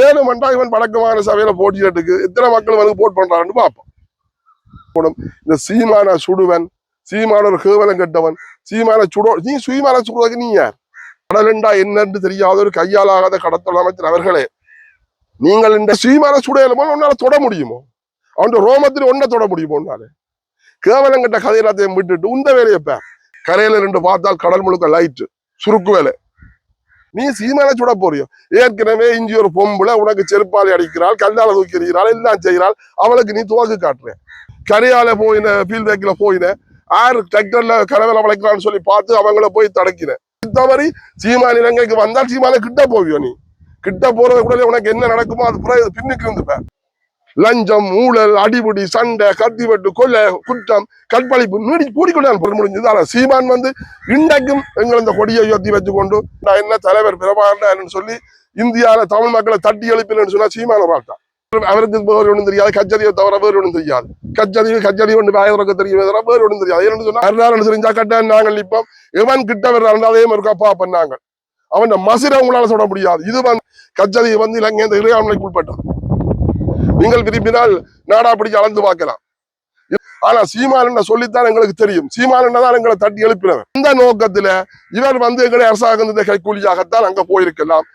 ஏழு மண்டா இவன் வடக்குமான சபையில போட்டியிட்டு எத்தனை மக்கள் வந்து போட் பண்றான்னு பார்ப்போம். இந்த சீமான சுடுவன், சீமான ஒரு கேவலம் கெட்டவன், சீமான சுடோ, நீ சீமான சுடுவதற்கு நீ யார்? கடலண்டா என்னன்னு தெரியாத ஒரு கையாலாகாத கடத்தல் அமைச்சர் அவர்களே, நீங்கள் இந்த சீமான சுடையலுமோ உன்னால தொட முடியுமோ? அவன் ரோமத்தில் ஒன்ன தொட முடியுமோ? உன்னால கேவலம் கட்ட கதையெல்லாத்தையும் விட்டுட்டு உந்த வேலையப்ப கரையில ரெண்டு பார்த்தால் கடல் முழுக்க லைட்டு சுருக்கு வேலை. நீ சீமான சுட போறியோ? ஏற்கனவே இஞ்சி ஒரு பொம்புல உனக்கு செருப்பாலை அடிக்கிறாள், கல்லால தூக்கி எறிகிறாள், எல்லாம் செய்கிறாள். அவளுக்கு நீ துவக்கு காட்டுற. கரையால போயின ஃபீல்ட் பேக்ல போயின ஆறு டிராக்டர்ல கரவேல வளைக்கிறான்னு சொல்லி பார்த்து அவங்கள போய் தடக்கின. தவறி சீமான இலங்கைக்கு வந்தால் சீமான கிட்ட போவியோ? நீ கிட்ட போறது கூட உனக்கு என்ன நடக்குமோ அது பிறகு பின்னுக்கு இருந்துப்ப. லஞ்சம், ஊழல், அடிபுடி, சண்டை, கத்திவெட்டு, கொலை, குற்றம், கற்பழிப்பு நீடி கூடிக்கொண்டு முடிஞ்சது. ஆனா சீமான் வந்து இன்றைக்கும் எங்கள் இந்த கொடியை உயர்த்தி வச்சுக்கொண்டு நான் என்ன தலைவர் பிரபாகரன் சொல்லி இந்தியாவில தமிழ் மக்களை தட்டி எழுப்பினு சொன்னா சீமான வாழ்த்தான். அவருக்கு வேறு ஒன்றும் தெரியாது, கச்சதியை தவிர வேறு ஒன்றும் தெரியாது. கச்சதி ஒன்று வாயறக்க தெரியும், வேறு ஒன்றும் தெரியாது. ஏன்னு சொன்னா அருணாரன் தெரிஞ்சா கட்ட நாங்கள் இப்போ எவன் கிட்ட வர்றாங்க அதே மாதிரி கப்பா பண்ணாங்க. அவன் மசிர உங்களால சொல்ல முடியாது. இது வந்து கச்சதி வந்து இலங்கை இந்த இறையாண்மைக்கு உட்பட்டது. நீங்கள் விரும்பினால் நாடா பிடிச்சு அளந்து பார்க்கலாம். ஆனா சீமான் சொல்லித்தான் எங்களுக்கு தெரியும். சீமான் தான் எங்களை தட்டி எழுப்பினவர். இந்த நோக்கத்துல இவர் வந்து எங்களை அரசாங்கத்தை கைக்கூலியாகத்தான் அங்க போயிருக்கலாம்.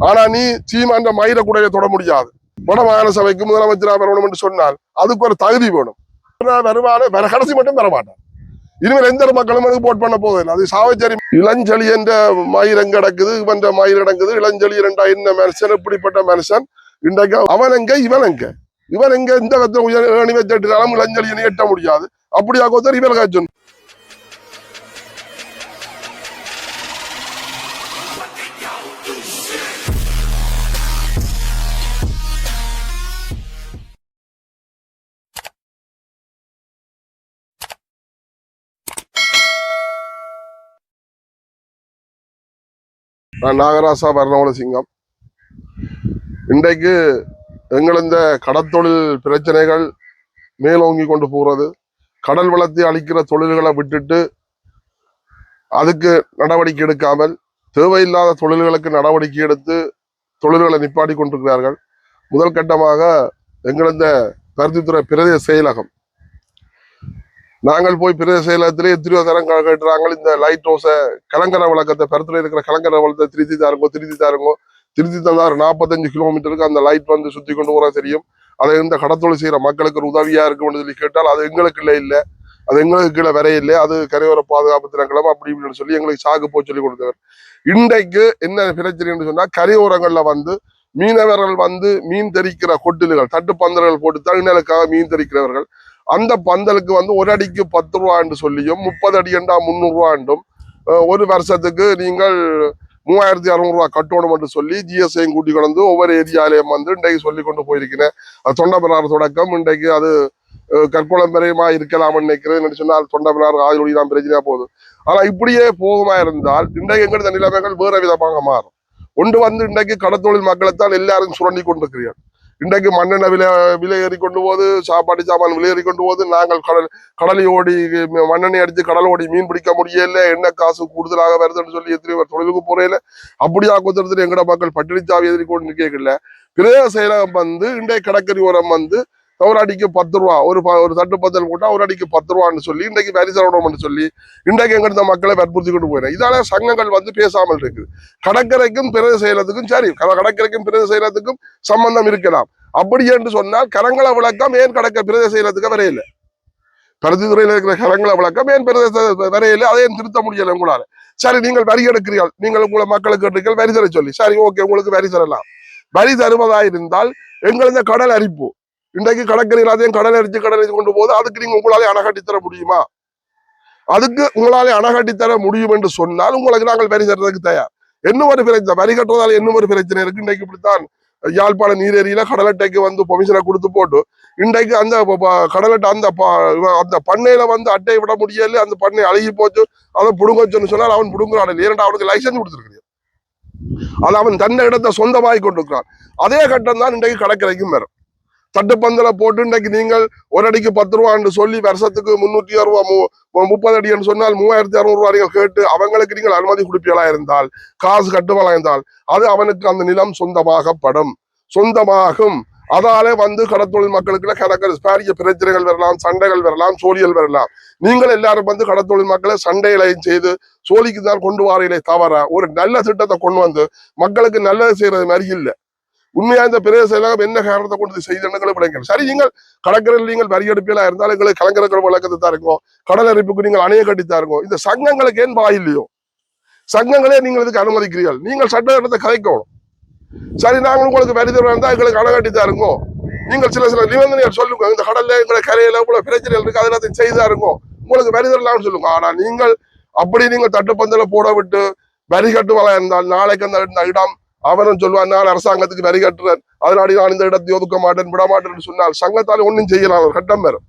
ஆனா நீ சீமான் மயிர கூடைய தொட முடியாது. வடமாகாண சபைக்கு முதலமைச்சராக வரணும் என்று சொன்னால் அதுக்கு ஒரு தகுதி வேணும். வருவாரு வேற கடைசி மட்டும் வரமாட்டான். இனிமேல் எந்த மக்களும் போட் பண்ண போகுது. அது சாவச்சேரி இளஞ்செளி என்ற மயிர் எங்க கிடக்குது, இவன் மயிர் கிடக்குது. இளஞ்செளி இரண்டா என்ன மனுஷன், இப்படிப்பட்ட மனுஷன் இன்றைக்கு அவன் எங்க இவன் எங்க? இவன் எங்க இந்த ஏணி வச்சுட்டாலும் இளஞ்செளியை எட்ட முடியாது. அப்படியா கோத்தர் இவன் காய்ச்சல். நான் நாகராசா வர்ணவல சிங்கம். இன்றைக்கு எங்கள் இந்த கடற்தொழில் பிரச்சனைகள் மேலோங்கி கொண்டு போறது, கடல் வளத்தை அளிக்கிற தொழில்களை விட்டுட்டு அதுக்கு நடவடிக்கை எடுக்காமல் தேவையில்லாத தொழில்களுக்கு நடவடிக்கை எடுத்து தொழில்களை நிப்பாட்டி கொண்டிருக்கிறார்கள். முதல் கட்டமாக எங்கள் இந்த பருத்தித்துறை பிரதேச செயலகம், நாங்கள் போய் பிரதேச செயலகத்திலே எத்தனையோ தரம் கேட்டுறாங்க. இந்த லைட் ஹவுஸை கலங்கர விளக்கத்தை பருத்துல இருக்கிற கலங்கர வளத்தை திருத்தி தந்தா 45 கிலோமீட்டருக்கு அந்த லைட் வந்து சுத்தி கொண்டு போறா தெரியும். அதை இந்த கடத்தொழில் செய்யற மக்களுக்கு ஒரு உதவியா இருக்கும்னு சொல்லி கேட்டால் அது எங்களுக்கு இல்லை, அது எங்களுக்கு கீழே வரைய இல்லை, அது கரையோர பாதுகாப்பு தினங்களும் அப்படி இப்படின்னு சொல்லி எங்களுக்கு சாகு போய் சொல்லி கொடுத்தவர். இன்றைக்கு என்ன பிரச்சனைன்னு சொன்னா கரையோரங்கள்ல வந்து மீனவர்கள் வந்து மீன் தெரிக்கிற கொட்டில்கள், தட்டு பந்தல்கள் போட்டு தகுநலுக்காக மீன் தெரிக்கிறவர்கள் அந்த பந்தலுக்கு வந்து ஒரு அடிக்கு 10 ரூபான்னு சொல்லியும் 30 அடி என்றா 300 ரூபாண்டும் ஒரு வருஷத்துக்கு நீங்கள் 3600 ரூபாய் கட்டணும் என்று சொல்லி ஜிஎஸ்ஐயும் கூட்டி கொண்டு ஒவ்வொரு ஏரியாலையும் வந்து இன்றைக்கு சொல்லி கொண்டு போயிருக்கிறேன். தொண்டபிரார் தொடக்கம் இன்றைக்கு அது கற்புளம்பெரியமா இருக்கலாம்னு நினைக்கிறேன் சொன்னால் தொண்டபிரார் ஆயுள் தான் பிரச்சனையா போகுது. ஆனா இப்படியே போகுமா இருந்தால் இன்றைக்கு எங்களது நிலைமைகள் வேற விதமாக மாறும். ஒன்று வந்து இன்றைக்கு கடத்தொழில் மக்களைத்தான் எல்லாரும் சுரண்டி கொண்டிருக்கிறீர்கள். இன்றைக்கு மண்ணெண்ணெய் விலை ஏறி கொண்டு போது, சாப்பாடு சாமான் விலை ஏறி கொண்டு போது, நாங்கள் கடலை ஓடி மண்ணெண்ணெய் அடிச்சு கடல் ஓடி மீன் பிடிக்க முடியல, என்ன காசு கூடுதலாக வருதுன்னு சொல்லி எத்தனை பேர் தொழிலுக்கு போறேல. அப்படியா கொத்துறது எங்கட மக்கள் பட்டினிச்சாவி எதிரி கொண்டு கேட்கல. பிரதேச செயலகம் வந்து இன்றைக்கு கடற்கரை ஓரம் வந்து ஒரு அடிக்கு 10 ரூபா, ஒரு தட்டு பத்தல் போட்டா ஒரு அடிக்கு 10 ரூபான்னு சொல்லி இன்றைக்கு வரி தரணும்னு சொல்லி இன்றைக்கு எங்கிட்ட மக்களை வற்புறுத்தி கொண்டு போயிடும். இதால சங்கங்கள் வந்து பேசாமல் இருக்குது. கடற்கரைக்கும் பிரதேச செயலத்துக்கும் சரி, கடற்கரைக்கும் பிரதேச செயலத்துக்கும் சம்பந்தம் இருக்கலாம். அப்படி என்று சொன்னால் கரங்கள விளக்கம் ஏன் பிரதேச செயலத்துக்கு வரையில, பருத்தித்துறையில இருக்கிற கரங்கள விளக்கம் ஏன் பிரதேச வரையில, அதை திருத்த முடியல உங்களால. சரி, நீங்கள் வரி எடுக்கிறீர்கள், நீங்கள் உங்களை மக்களுக்கு கேட்டீர்கள் வரி தர சொல்லி, சரி ஓகே உங்களுக்கு வரி தரலாம். வரி தருவதாயிருந்தால் எங்களது கடல் அரிப்பு இன்றைக்கு கடற்கரையில் அதையும் கடல் அரிச்சு கொண்டு போது அதுக்கு நீங்க உங்களாலே அணகாட்டி தர முடியுமா? அதுக்கு உங்களாலே அணகாட்டி தர முடியும் என்று சொன்னால் உங்களுக்கு நாங்கள் வரி தரதுக்கு தயார். இன்னும் ஒரு பிரச்சனை, வரி கட்டுவதால் இன்னும் ஒரு பிரச்சனை இருக்கு. இன்றைக்கு இப்படித்தான் யாழ்ப்பாண நீரேரியில கடலட்டைக்கு வந்து பொமிஷனை கொடுத்து போட்டு இன்றைக்கு அந்த கடலட்டை அந்த பண்ணையில வந்து அட்டையை விட முடியல, அந்த பண்ணை அழுகி போச்சு, அதை புடுங்கன்னு சொன்னால் அவன் புடுங்குறான். ஏன்னா அவனுக்கு லைசன்ஸ் கொடுத்துருக்கிறான், அது அவன் தன்னை இடத்தை சொந்தமாகி கொண்டிருக்கிறான். அதே கட்டம் தான் இன்றைக்கு கடற்கரைக்கும் வரும். தட்டுப்பந்தல போட்டு இன்றைக்கு நீங்கள் ஒரு அடிக்கு 10 ரூபான்னு சொல்லி வருஷத்துக்கு 360 30 அடி என்று சொன்னால் 3600 ரூபாய் நீங்கள் கேட்டு அவங்களுக்கு நீங்கள் அனுமதி கொடுப்பீங்களா இருந்தால், காசு கட்டுவலா இருந்தால் அது அவனுக்கு அந்த நிலம் சொந்தமாகும். அதாலே வந்து கடத்தொழில் மக்களுக்கு கணக்கு பாரிய பிரச்சனைகள் வரலாம், சண்டைகள் வரலாம், சோழியல் வரலாம். நீங்கள் எல்லாரும் வந்து கடத்தொழில் மக்களை சண்டைகளையும் செய்து சோழிக்கு தான் கொண்டு வாரையிலே தவிர ஒரு நல்ல திட்டத்தை கொண்டு வந்து மக்களுக்கு நல்லது செய்யறது மாதிரி இல்லை. உண்மையா இந்த பிரதேச செயலகம் என்ன காரணத்தை கொண்டு செய்தங்களை விளங்க. சரி, நீங்கள் கடற்கரையில் நீங்கள் வரி எடுப்பீங்களா இருந்தாலும் எங்களுக்கு கலங்கரை வழக்கத்தை தான் இருக்கும், கடல் அரிப்புக்கு நீங்கள் அணைய கட்டித்தான் இருக்கும். இந்த சங்கங்களுக்கு ஏன் வாயில்லையோ? சங்கங்களே நீங்கள் இதுக்கு அனுமதிக்கிறீர்கள். நீங்கள் சட்டத்தை கதைக்கணும். சரி, நாங்கள் உங்களுக்கு வரி தருவா இருந்தா எங்களுக்கு அணை கட்டித்தான் இருக்கும். நீங்கள் சில நிபந்தனைகள் சொல்லுங்க, இந்த கடல்ல எங்களை கரையில இவ்வளவு பிரச்சனைகள் இருக்கு, அதெல்லாம் செய்தா இருக்கும், உங்களுக்கு வரி தரலாம்னு சொல்லுங்க. ஆனா நீங்கள் அப்படி நீங்கள் தட்டுப்பந்தல போட விட்டு வரி கட்டுவலா இருந்தால் நாளைக்கு அந்த இடம் அவனும் சொல்லுவான், நான் அரசாங்கத்துக்கு வரி கட்டுறேன், அதனால நான் இந்த இடத்தை ஒதுக்க மாட்டேன் விட மாட்டேன்னு சொன்னால் சங்கத்தால் ஒன்றும் செய்யலாம். ஒரு கட்டம் வரும்.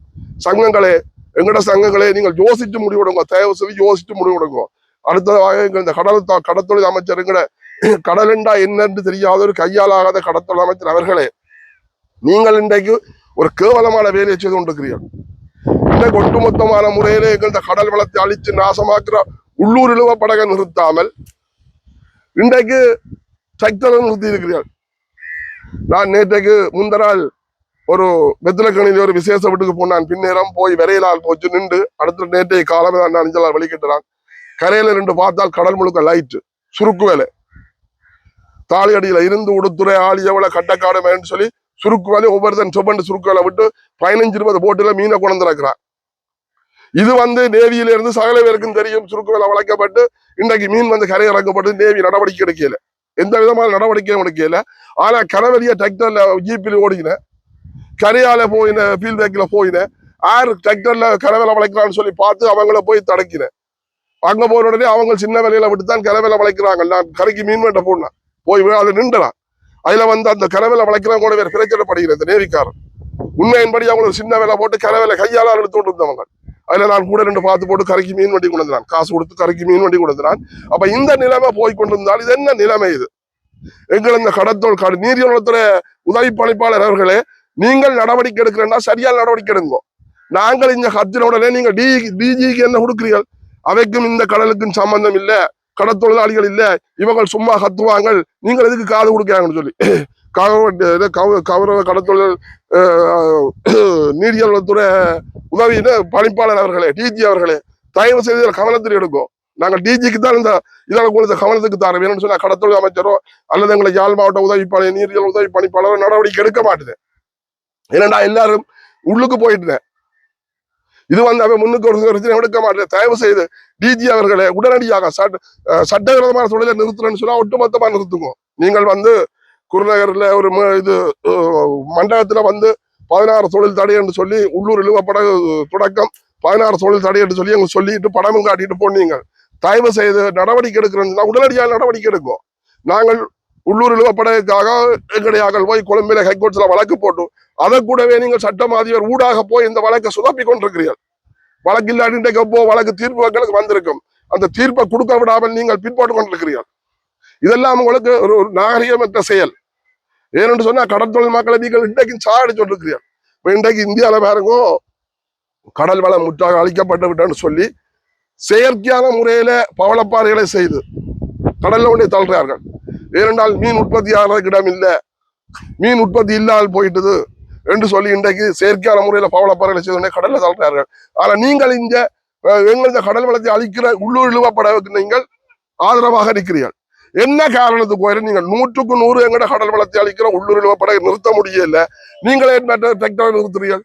சங்கங்களே, எங்கட சங்கங்களே, நீங்கள் யோசிச்சு முடிவெடுங்க, தயவு செய்து யோசிச்சு முடிவெடுங்க. அடுத்ததாக இந்த கடத்தொழில் அமைச்சர், எங்கட கடலெண்டா என்னன்னு தெரியாத ஒரு கையாலாகாத கடத்தொழில் அமைச்சர் அவர்களே, நீங்கள் இன்றைக்கு ஒரு கேவலமான வேலையை செய்து கொண்டிருக்கிறீர்கள். இன்றைக்கு ஒட்டுமொத்தமான முறையிலே எங்கள்ட கடல் வளத்தை அழிச்சு நாசமாக்குற உள்ளூர் இழுவ படகை நிறுத்தாமல் இன்றைக்கு டிராக்டரை நிறுத்தி இருக்கிறார்கள். நான் நேற்றைக்கு முந்தநாள் ஒரு வெத்திலக்கணியில் ஒரு விசேஷ வீட்டுக்கு போனான். பின்னேரம் போய் விரையிலால் போச்சு நின்று அடுத்த நேற்றைய காலமே நான் அஞ்சலால் வெளிக்கிட்டுறான். கரையில நின்று பார்த்தால் கடல் முழுக்க லைட்டு, சுருக்கு வேலை, தாலி அடியில இருந்து உடுத்துறை ஆளி எவ்வளவு கட்டக்காடு வேணும்னு சொல்லி சுருக்கு வேலை ஒவ்வொருத்தன் சொப்பண்டு சுருக்கு வேலை விட்டு 15-20 போட்டுல மீனை கொண்டு இருக்கிறான். இது வந்து நேவியில இருந்து சகல பேருக்கும் தெரியும். சுருக்கு வேலை வளைக்கப்பட்டு இன்றைக்கு மீன் வந்து கரை இறக்கப்பட்டு நேவி நடவடிக்கை எடுக்கல, எந்த விதமான நடவடிக்கையும் எடுக்கல. ஆனா கனவெளிய டிராக்டர்ல ஜீப்பில் ஓடின, கரையால போயின, ஃபீல்ட் பேக்கில் போயின, ஆறு டிராக்டர்ல கனவேலை வளைக்கிறான்னு சொல்லி பார்த்து அவங்கள போய் தடக்கினேன். அங்க போன உடனே அவங்க சின்ன வேலையில விட்டுத்தான் கனவேலை வளைக்கிறாங்க. நான் கரைக்கு மீன் வேண்ட போனேன், போய் அதை நின்றான். அதுல வந்து அந்த கனவேலை வளைக்கிறவங்க கூட வேற பிரச்சனைப்படுகிறேன். இந்த நேவிக்காரன் உண்மையின்படி அவங்களுக்கு சின்ன வேலை போட்டு கனவேலை கையால எடுத்து கொண்டு இருந்தவங்க. அதுல நான் கூட 2 பார்த்து போட்டு கரைக்கு மீன் வண்டி கொண்டு வந்தான், காசு கொடுத்து கரைக்கு மீன் வண்டி கொடுத்தான். அப்ப இந்த நிலைமை போய் கொண்டிருந்தால் இது என்ன நிலைமை? இது எங்கள் இந்த கடத்தொழில் நீரியவளத்துறை உதவி பணிப்பாளர் அவர்களே, நீங்கள் நடவடிக்கை எடுக்கிறேன்னா சரியான நடவடிக்கை எடுங்கோ. நாங்கள் இந்த கத்தின உடனே நீங்க டிஜிக்கு என்ன கொடுக்குறீர்கள்? அவைக்கும் இந்த கடலுக்கும் சம்பந்தம் இல்லை, கடத்தொழிலாளிகள் இல்லை, இவங்க சும்மா கத்துவாங்க, நீங்கள் எதுக்கு காது கொடுக்கிறாங்கன்னு சொல்லி கௌரவ கடத்தொழில் நீரியவளத்துறை உதவி பணிப்பாளர் அவர்களே, டிஜி அவர்களே, தயவு செய்து கவனத்தில் எடுக்கும். நாங்கள் டிஜிக்கு தான் இந்த இதில் உங்களுக்கு கவனத்துக்கு தர வேணும்னு சொன்னா கடத்தொழில் அமைச்சரோ அல்லது எங்களை யாழ் மாவட்ட உதவி நீரியல் உதவி பணிப்பாளரோ நடவடிக்கை எடுக்க மாட்டுது. ஏன்னா எல்லாரும் உள்ளுக்கு போயிட்டு இது வந்து அவன் முன்னுக்கு ஒரு பிரச்சனை எடுக்க மாட்டேன். தயவு செய்து டிஜி அவர்களை உடனடியாக சட்டவிரோதமான தொழிலை நிறுத்துறேன்னு சொன்னா ஒட்டுமொத்தமா நிறுத்துங்க. நீங்கள் வந்து குருநகர்ல ஒரு இது மண்டபத்துல வந்து 16 தொழில் தடை என்று சொல்லி உள்ளூர் இழுவப்பட தொடக்கம் 16 தொழில் தடை என்று சொல்லி எங்களுக்கு சொல்லிட்டு படமும் காட்டிட்டு போனீங்க. தயவு செய்து நடவடிக்கை எடுக்கிறேன்னா உடனடியாக நடவடிக்கை எடுக்கும். நாங்கள் உள்ளூர் இழுவப்படக்காக எங்களுடைய போய் கொழும்பில ஹைகோர்ட்ஸ்ல வழக்கு போட்டு அதை கூடவே நீங்கள் சட்டம் அதிபர் ஊடாக போய் இந்த வழக்கை சுதப்பி கொண்டிருக்கிறீர்கள். வழக்கு இல்லாட்டி எப்போ வழக்கு தீர்ப்புகளுக்கு வந்திருக்கும், அந்த தீர்ப்பை கொடுக்க விடாமல் நீங்கள் பின்போட்டு கொண்டிருக்கிறீர்கள். இதெல்லாம் உங்களுக்கு ஒரு நாகரிகமற்ற செயல். ஏனென்று சொன்னா கடற்தொழில் மக்களை நீங்கள் இன்றைக்கு சாடிச்சு கொண்டிருக்கிறீர்கள். இப்ப இன்றைக்கு இந்தியாவில பாருங்க, கடல் வளம் முற்றாக அழிக்கப்பட்டு விட்டேன்னு சொல்லி செயற்கையான முறையில பவளப்பாறைகளை செய்து கடல்ல கொண்டே தள்ளுறார்கள். ஏனென்றால் மீன் உற்பத்தி ஆகிறதுக்கு இடம் இல்லை, மீன் உற்பத்தி இல்லாமல் போயிட்டது என்று சொல்லி இன்றைக்கு செயற்கையான முறையில பவளப்பாறைகளை செய்து கடல்ல தள்ளுறார்கள். ஆனா நீங்கள் இந்த எங்களது கடல் வளத்தை அழிக்கிற உள்ளூர் இழுவப்படவுக்கு நீங்கள் ஆதரவாக இருக்கிறீர்கள். என்ன காரணத்துக்கு நீங்கள் 100க்கு 100 எங்கட கடல் வளத்தை அழிக்கிற உள்ளூர் இழுவப்படை நிறுத்த முடியல, நீங்களே டிராக்டரை நிறுத்துறீர்கள்.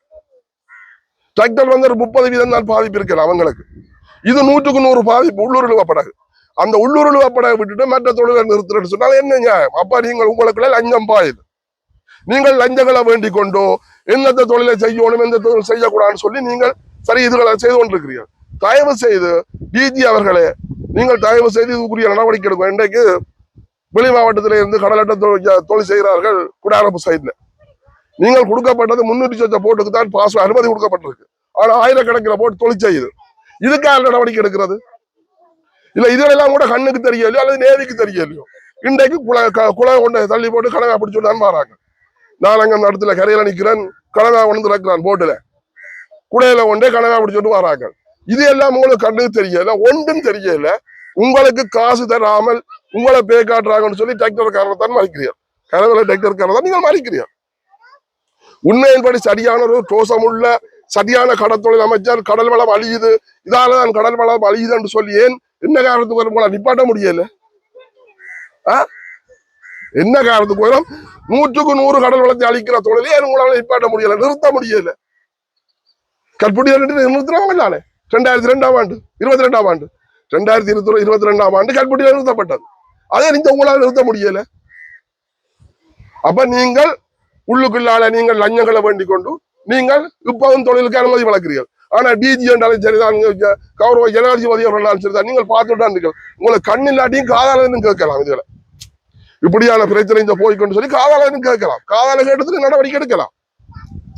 டிராக்டர் வந்து 30% தான் பாதிப்பு இருக்கிற அவங்களுக்கு, இது 100க்கு 100 பாதிப்பு உள்ளூர் இழுவப்படகு. அந்த உள்ளூர் இழுவப்படை விட்டுட்டு மற்ற தொழிலை நிறுத்துறேன்னு சொன்னால் என்ன நியாயம்? அப்ப நீங்கள் உங்களுக்கு லஞ்சம் பாயுது. நீங்கள் லஞ்சங்களை வேண்டிக் கொண்டோ எந்த தொழிலை செய்யணும் எந்த தொழில் செய்யக்கூடாதுன்னு சொல்லி நீங்கள் சரி இதுகளை செய்து கொண்டிருக்கிறீர்கள். தயவு செய்து டிஜி அவர்களே, நீங்கள் தயவு செய்து இதுக்குரிய நடவடிக்கை எடுக்கும். இன்றைக்கு வெளி மாவட்டத்தில இருந்து கடலட்ட தொழில் செய்கிறார்கள் குடாரப்பு சைட்ல. நீங்கள் கொடுக்கப்பட்டது 300 சொச்ச போட்டுக்கு தான் பாஸ் அனுமதி கொடுக்கப்பட்டிருக்கு. ஆனா ஆயிரக்கணக்கில் போட்டு தொழில் செய்யுது. இதுக்காக நடவடிக்கை எடுக்கிறது இல்ல. இதெல்லாம் கூட கண்ணுக்கு தெரியலையோ அல்லது நேவிக்கு தெரியலையோ, இன்றைக்கு குலை கொண்டு தள்ளி போட்டு கடமை பிடிச்சுட்டு தான் மாறாங்க. நான் அங்க அந்த இடத்துல கரையில நிக்கிறேன், கனவா கொண்டு இறக்குறான் போட்டுல, குடையில கொண்டே கனவா பிடிச்சிட்டு வராங்க. இது எல்லாம் உங்களுக்கு கண்ணுக்கு தெரியல, ஒன்றும் தெரியல. உங்களுக்கு காசு தராமல் உங்களை பே காட்டுறாங்கன்னு சொல்லி டிராக்டர்காரன் மறிக்கிறீர்கள். கனவுல டிராக்டர்காரன் தான் நீங்கள் மறிக்கிறீர்கள். உண்மையின்படி சரியான ஒரு தோஷமுள்ள சரியான கடற்தொழில் அமைச்சர் கடல் வளம் அழியுது, இதாலதான் கடல் வளம் அழியுதுன்னு சொல்லி ஏன் என்ன காரணத்துக்கு உங்களை நிப்பாட்ட முடியல? என்ன காரணத்துக்கு வரும் 100க்கு 100 கடல் வளத்தை அழிக்கிற தொழிலே உங்களால நிப்பாட்ட முடியல, நிறுத்த முடியல. கற்புடி நிறுத்துறவங்க தானே 2002ஆம் ஆண்டு 22ஆம் ஆண்டு 2022ஆம் ஆண்டு கற்புடியில் நிறுத்தப்பட்டது. அதே நீங்க உங்களால நிறுத்த முடியல. அப்ப நீங்கள் உள்ளுக்குள்ளால நீங்கள் லஞ்சங்களை வேண்டிக் கொண்டு நீங்கள் இப்பவும் தொழிலுக்கு அனுமதி வளர்க்கிறீர்கள். ஆனா டிஜி என்றாலும் சரிதான், கௌரவ ஜனாதிபதி அவர்களாலும் சரிதான், நீங்கள் பார்த்துட்டான் உங்களுக்கு கண்ணில்லாட்டியும் காதாலும் கேட்கலாம். இதுல இப்படியான பிரச்சனை இந்த போய்கொண்டு சொல்லி காதாலும் கேட்கலாம், காதால கேட்டதுக்கு நடவடிக்கை எடுக்கலாம்.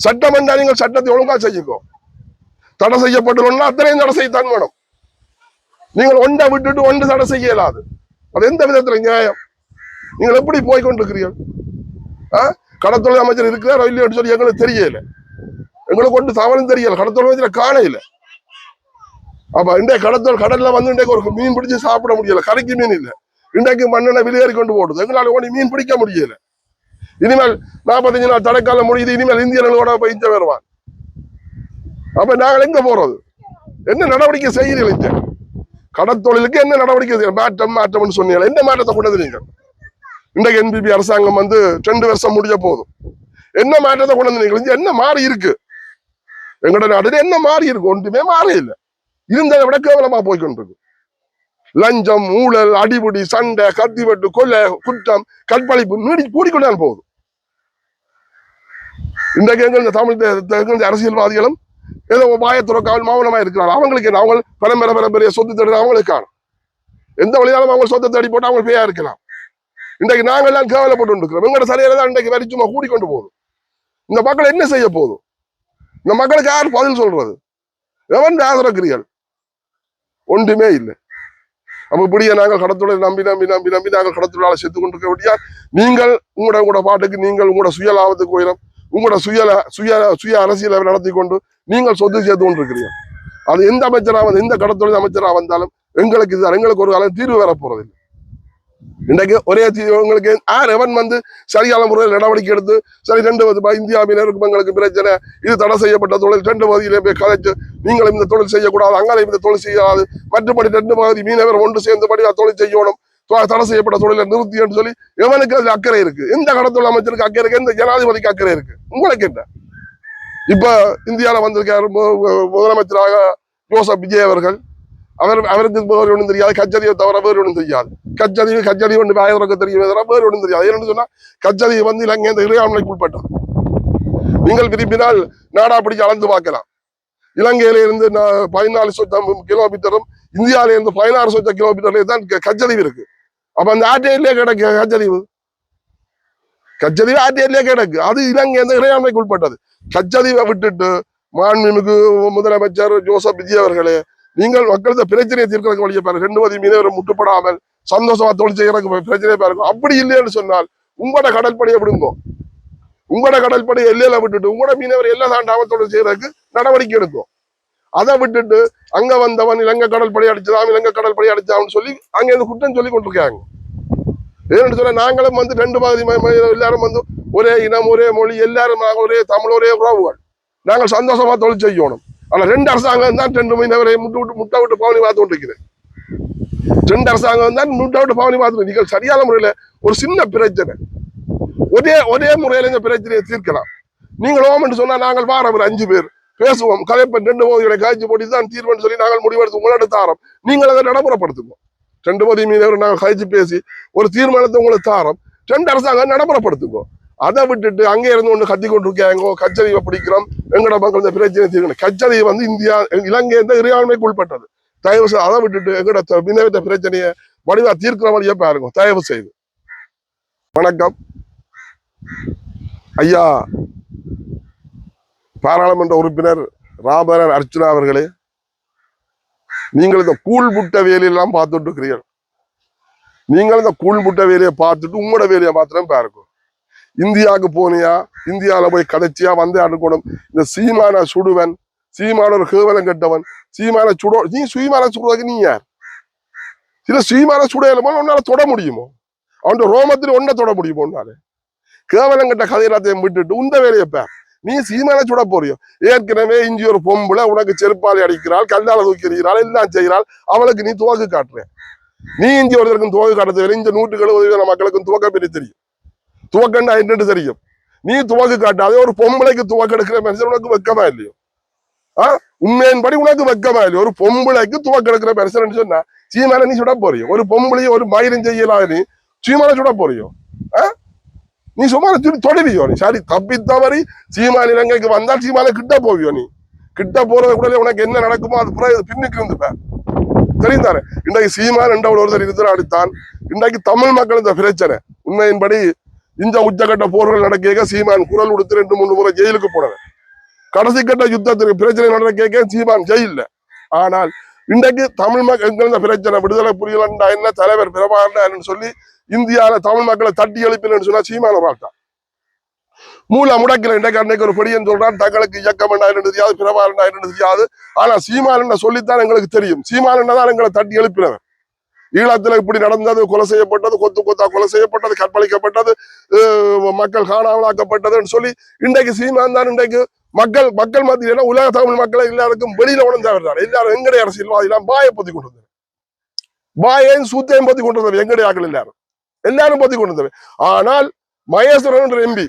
சட்டம் என்றால் நீங்கள் சட்டத்தை ஒழுங்கா செய்யுங்க. தடை செய்யப்பட்டுள்ளா அத்தனையும் தடை செய்யத்தான் வேணும். நீங்கள் ஒன்றை விட்டுட்டு ஒன்று தடை செய்ய இயலாது. அது எந்த விதத்துல நியாயம்? நீங்கள் எப்படி போய்கொண்டிருக்கிறீர்கள்? கடற்தொழில் அமைச்சர் இருக்கிறார் இல்லையோன்னு சொல்லி எங்களுக்கு தெரியல, எங்களுக்கு ஒன்று தவறும் தெரியல, கடற்தொழில் அமைச்சர் காணையில. அப்ப இன்றைய கடற்தொழில் கடல்ல வந்து இன்றைக்கு ஒரு மீன் பிடிச்சு சாப்பிட முடியல, கரைக்கு மீன் இல்லை. இன்றைக்கு மண்ணெண்ணை வெளியேறி கொண்டு போடுது, எங்களால் ஒன்று மீன் பிடிக்க முடியல. இனிமேல் 45 நாள் தடைக்காலம் முடியுது, இனிமேல் இந்தியர்களோட பயிற்சி வருவான். அப்ப நாங்கள் எங்க போறது? என்ன நடவடிக்கை செய்கிறீர்கள்? கடற்தொழிலுக்கு என்ன நடவடிக்கை செய்ய மாற்றம்னு சொன்னீங்க, என்ன மாற்றத்தை கொண்டது நீங்கள்? இன்றைக்கு என்பிபி அரசாங்கம் வந்து 2 வருஷம் முடிய போதும். என்ன மாற்றத்தை கொண்டு வந்து என்ன மாறி இருக்கு? எங்களோட நாடுல என்ன மாறி இருக்கு? ஒன்றுமே மாறி இல்லை, இருந்ததை விட கேவலமா போய்கொண்டிருக்கு. லஞ்சம், ஊழல், அடிபுடி, சண்டை, கத்திவெட்டு, கொலை, குற்றம், கற்பழிப்பு நீடி கூடிக்கொண்டான் போகுது. இன்றைக்கு எங்க தமிழ் அரசியல்வாதிகளும் ஏதோ வாயத்துறக்காமல் மௌனமா இருக்கிறாங்க. அவங்களுக்கு என்ன? அவங்க பரம்பரை சொத்து தேடுற அவங்களுக்கு காணும். எந்த வழியாலும் அவங்க சொத்தை தேடி போட்டு அவங்க பேயா இருக்கலாம். இன்றைக்கு நாங்கள் எல்லாம் கேவலப்பட்டு இருக்கிறோம். எங்களோட சரியாக தான் இன்றைக்கு வரி சும்மா கூடிக்கொண்டு போகுது. இந்த மக்கள் என்ன செய்ய போதும்? இந்த மக்களுக்கு யார் பதில் சொல்றது? எவன் ஆதரக்கிறீர்கள்? ஒன்றுமே இல்லை. அப்ப இப்படியே நாங்கள் கடத்தொழில் நம்பி நாங்கள் கடத்தொழிலாளர் செத்து கொண்டிருக்க முடியாது. நீங்கள் உங்களோட பாட்டுக்கு நீங்கள் உங்களோட சுய லாபத்துக்கு போயிடும், உங்களோட சுய அரசியலை நடத்தி கொண்டு நீங்கள் சொத்து சேர்த்து கொண்டிருக்கிறீர்கள். அது எந்த அமைச்சராக வந்து எந்த கடத்தொழில் அமைச்சராக வந்தாலும் எங்களுக்கு இதுதான், எங்களுக்கு ஒரு காலம் தீர்வு வரப்போறது இல்லை. இன்றைக்கு ஒரே உங்களுக்கு எவன் வந்து சரியான முறையில் நடவடிக்கை எடுத்து சரி 2 இந்தியாவினருக்கும் எங்களுக்கு பிரச்சனை, இது தடை செய்யப்பட்ட தொழில் 2 பகுதியிலே போய் கலைச்சு நீங்களும் இந்த தொழில் செய்யக்கூடாது, அங்காலையும் இந்த தொழில் செய்யாது, மற்றபடி 2 பகுதி மீனவர் ஒன்று சேர்ந்தபடி தொழில் செய்யணும், தடை செய்யப்பட்ட தொழிலை நிறுத்தி என்று சொல்லி எவனுக்கு அதுல அக்கறை இருக்கு? எந்த கடத்தொழில் அமைச்சருக்கு அக்கறை இருக்கு? எந்த ஜனாதிபதிக்கு அக்கறை இருக்கு? உங்களுக்கு என்ன? இப்ப இந்தியாவில வந்திருக்காரு முதலமைச்சராக ஜோசப் விஜய் அவர்கள். அவருக்கு வேறு ஒன்றும் தெரியாது, கச்சதியை தவிர வேறு ஒன்றும் தெரியாது. கச்சதி ஒன்று ஆயிரம் தெரியும், வேறு ஒன்றும் தெரியாது. ஏன்னு சொன்னா கச்சதியை வந்து இலங்கை இந்த இறையாண்மைக்கு உட்பட்டார். நீங்கள் விரும்பினால் நாடா பிடிச்சு அளந்து பார்க்கலாம். இலங்கையில இருந்து 14 கிலோமீட்டரும் இந்தியாவில இருந்து 16 கிலோமீட்டர்ல தான் கச்சதீவு இருக்கு. அப்ப அந்த ஆட்டையிலே கிடக்கு கச்சதீவு ஆட்டையிலே கிடக்கு. அது இலங்கை இந்த இறையாண்மைக்கு உட்பட்டது. கச்சதீவை விட்டுட்டு மாண்புமிகு முதலமைச்சர் ஜோசப் விஜய் அவர்களே, நீங்கள் மக்களது பிரச்சனையை தீர்க்கிறதுக்கு வழியை பாருங்க. 2 பகுதி மீனவரை முட்டுப்படாமல் சந்தோஷமா தொழில் செய்யறதுக்கு பிரச்சனையை பாருங்க. அப்படி இல்லைன்னு சொன்னால் உங்களோட கடற்படையை விடுங்க, உங்களோட கடற்படையை எல்லையில விட்டுட்டு உங்களோட மீனவர் எல்லை தாண்டாமல் தொழில் செய்யறதுக்கு நடவடிக்கை எடுக்கும். அதை விட்டுட்டு அங்க வந்தவன் இலங்கை கடற்படை அடிச்சான்னு சொல்லி அங்க இருந்து குற்றம் சொல்லி கொண்டிருக்காங்க. ஏன்னு சொன்னா நாங்களும் வந்து 2 பகுதி எல்லாரும் வந்து ஒரே இனம், ஒரே மொழி, எல்லாரும் ஒரே தமிழ், ஒரே உறவுகள். நாங்கள் சந்தோஷமா தொழில் செய்யணும். ஆனா 2 அரசாங்கம் தான் 2 மீனவரை முட்டை விட்டு பவனி பார்த்து கொண்டிருக்கிறேன். 2 அரசாங்கம் தான் முட்டை விட்டு பவனி பார்த்து. நீங்கள் சரியான முறையில ஒரு சின்ன பிரச்சனை ஒரே முறையில இந்த பிரச்சனையை தீர்க்கலாம். நீங்கள் ஓமென்று சொன்னா நாங்கள் வாரம் ஒரு 5 பேர் பேசுவோம், கலைப்பன் 2 பகுதிகளை காய்ச்சி போட்டு தான் தீர்வுன்னு சொல்லி நாங்கள் முடிவெடுத்து உங்களோட தாரம். நீங்கள் அதை நடைமுறைப்படுத்துவோம். 2 பகுதி மீனவர் நாங்கள் கழிச்சு பேசி ஒரு தீர்மானத்தை உங்களுக்கு தாரம். 2 அரசாங்கம் நடைமுறைப்படுத்துவோம். அதை விட்டுட்டு அங்கே இருந்து ஒன்று கத்தி கொண்டிருக்காங்க, கச்சதீவை பிடிக்கிறோம், எங்களோட மக்கள் இந்த பிரச்சனை தீர்க்கணும். கச்சதீவு வந்து இந்தியா இலங்கை இந்த இறையாண்மைக்கு உட்பட்டது. தயவு செய்து அதை விட்டுட்டு எங்களோட மீனவற்ற பிரச்சனையை வடிவா தீர்க்கிற வழியை பாருங்க தயவு செய்து. வணக்கம் ஐயா பாராளுமன்ற உறுப்பினர் ராமநாதன் அர்ச்சுனா அவர்களே, நீங்கள் இந்த கூழ் புட்ட வேலையெல்லாம் பார்த்துட்டு இருக்கிறீர்கள். நீங்கள் இந்த கூழ் புட்ட வேலையை பார்த்துட்டு உங்களோட வேலையை மாத்திரம் பாருங்க. இந்தியாவுக்கு போனியா, இந்தியாவில போய் கதைச்சியா வந்து அனுக்கணும். இந்த சீமான சுடுவன், சீமான ஒரு கேவலம் கெட்டவன், சீமான சுடோ, நீ சீமான சுடுவதற்கு நீ யார்? சில சீமான சுடையில போல உன்னால தொட முடியுமோ? அவன் ரோமத்தில் ஒன்றை தொட முடியுமோ? உன்னால கேவலம் கட்ட கதை எல்லாத்தையும் விட்டுட்டு உந்த வேலையை பார். நீ சீமான சுட போறியோ? ஏற்கனவே இஞ்சி ஒரு பொம்புல உனக்கு செருப்பாளி அடிக்கிறாள், கல்லால தூக்கி எறிகிறாள், எல்லாம் செய்கிறாள். அவளுக்கு நீ துவக்கு காட்டுற. நீ இஞ்சி ஒருத்தருக்கும் துவக்கு காட்டுறது இந்த 170 மக்களுக்கும் துவக்க பெரிய தெரியும். துவக்கண்டா என்னன்னு தெரியும். நீ துவக்கு காட்டாதே. ஒரு பொம்பளைக்கு துவக்க எடுக்கிற மனுஷன் உனக்கு வெக்கமா இல்லையோ? உண்மையின்படி உனக்கு வெக்கமா இல்லையோ? ஒரு பொம்பளைக்கு துவக்க எடுக்கிற மனுஷன் சொன்னா சீமான நீ சுட போறியோ? ஒரு பொம்பளையும் ஒரு மயிலும் செய்யலாம், நீ சீமான சுட போறியோ? நீ சும்மா தொடுவியோ? நீ சரி தப்பி தவறி சீமான இலங்கைக்கு வந்தால் சீமான கிட்ட போவியோ? நீ கிட்ட போறது கூட உனக்கு என்ன நடக்குமோ அது புற பின்னுக்கு இருந்துப்ப. தெரிந்தாரு இன்றைக்கு சீமான் என்ற ஒருத்தர் இருக்கிற அடித்தான். இன்றைக்கு தமிழ் மக்கள் இந்த பிரச்சனை உண்மையின்படி இந்த உச்சகட்ட போர்கள் நடக்க சீமான் குரல் கொடுத்து 2-3 முறை ஜெயிலுக்கு போனவர். கடைசி கட்ட யுத்தத்திற்கு பிரச்சனை நடக்க சீமான் ஜெயில. ஆனால் இன்றைக்கு தமிழ் மக்கள் இந்த பிரச்சனை விடுதலை புலிகளா என்ன, தலைவர் பிரபாகரன் சொல்லி இந்தியாவில தமிழ் மக்களை தட்டி எழுப்பினு சொன்னா சீமான வாழ்த்தான். மூல முடக்கல. இன்றைக்கு அன்னைக்கு ஒரு பெரியன் சொல்றான் தங்களுக்கு இயக்கம் என்ன தெரியாது, பிரபாகரன் என்ன தெரியாது. ஆனா சீமான சொல்லித்தான் எங்களுக்கு தெரியும். சீமான தான் எங்களை தட்டி எழுப்பினவர். ஈழத்துல இப்படி நடந்தது, கொலை செய்யப்பட்டது, கொத்து கொத்தா கொலை செய்யப்பட்டது, கற்பழிக்கப்பட்டது, மக்கள் காணாமலாக்கப்பட்டதுன்னு சொல்லி இன்றைக்கு சீமான் தான் இன்றைக்கு மக்கள் மத்தியில உலக தமிழ் மக்களை எல்லாருக்கும் வெளியில உணர்ந்தவர். எல்லாரும் எங்களுடைய அரசியல்வாதிலாம் பாயை பத்தி கொண்டு வந்தது, பாயையும் சூத்தையும் பத்தி கொண்டு வந்தது. எங்களுடைய ஆக்கள் எல்லாரும் பத்தி கொண்டு வந்தது. ஆனால் மகேஸ்வரன் என்ற எம்பி,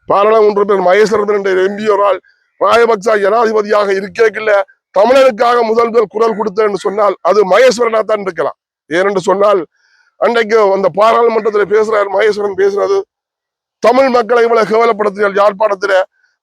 பாராளுமன்ற மகேஸ்வரன் என்ற எம்பி ஒரு ஆள் ராஜபக்ச ஜனாதிபதியாக இருக்கேக்கில்ல தமிழனுக்காக முதல் குரல் கொடுத்தேன்னு சொன்னால் அது மகேஸ்வரனா தான் இருக்கலாம். ஏனென்று சொன்னால் அன்றைக்கு அந்த பாராளுமன்றத்தில் பேசுறாரு மகேஸ்வரன். பேசுறது தமிழ் மக்களை இவ்வளவு கேவலப்படுத்துகள். யாழ்ப்பாணத்துல